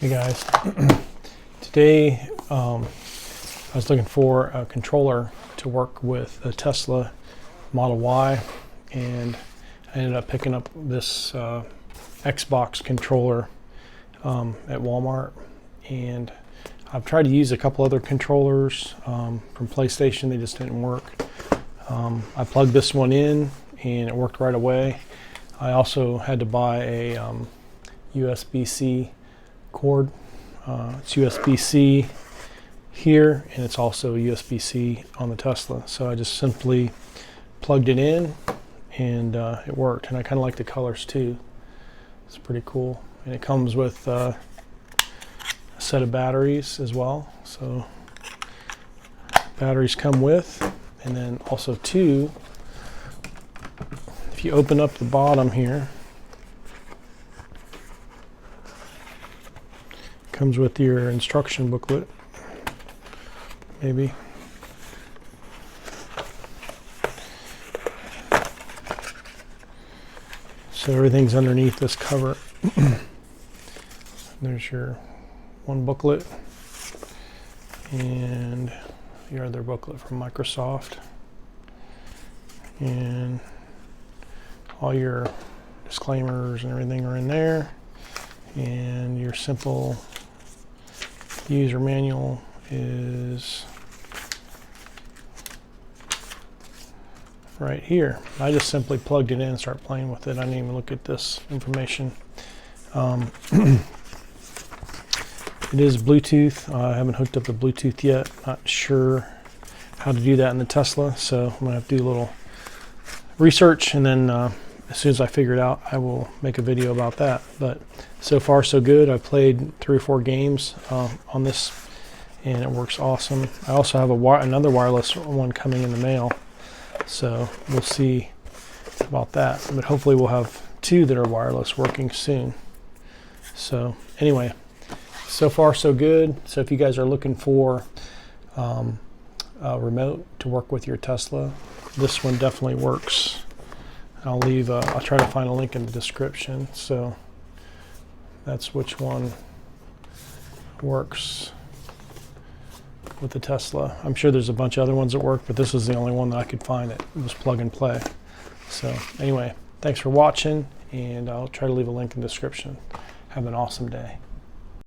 Hey guys, today I was looking for a controller to work with a Tesla Model Y, and I ended up picking up this Xbox controller at Walmart. And I've tried to use a couple other controllers from PlayStation, they just didn't work. I plugged this one in and it worked right away. I also had to buy a USB-C cord. It's USB-C here, and it's also USB-C on the Tesla. So I just simply plugged it in and it worked. And I kind of like the colors too. It's pretty cool. And it comes with a set of batteries as well. So batteries come with, and then also two, if you open up the bottom here, comes with your instruction booklet, maybe. So everything's underneath this cover. There's your one booklet and your other booklet from Microsoft, and all your disclaimers and everything are in there, and your simple user manual is right here. I just simply plugged it in and started playing with it. I didn't even look at this information. It is Bluetooth. I haven't hooked up the Bluetooth yet. Not sure how to do that in the Tesla, so I'm gonna have to do a little research, and then as soon as I figure it out, I will make a video about that. But so far so good. I've played 3 or 4 games on this, and it works awesome. I also have another wireless one coming in the mail, so we'll see about that. But hopefully we'll have 2 that are wireless working soon. So anyway, so far so good. So if you guys are looking for a remote to work with your Tesla, this one definitely works. I'll try to find a link in the description. So that's which one works with the Tesla. I'm sure there's a bunch of other ones that work, but this is the only one that I could find that was plug and play. So anyway, thanks for watching, and I'll try to leave a link in the description. Have an awesome day.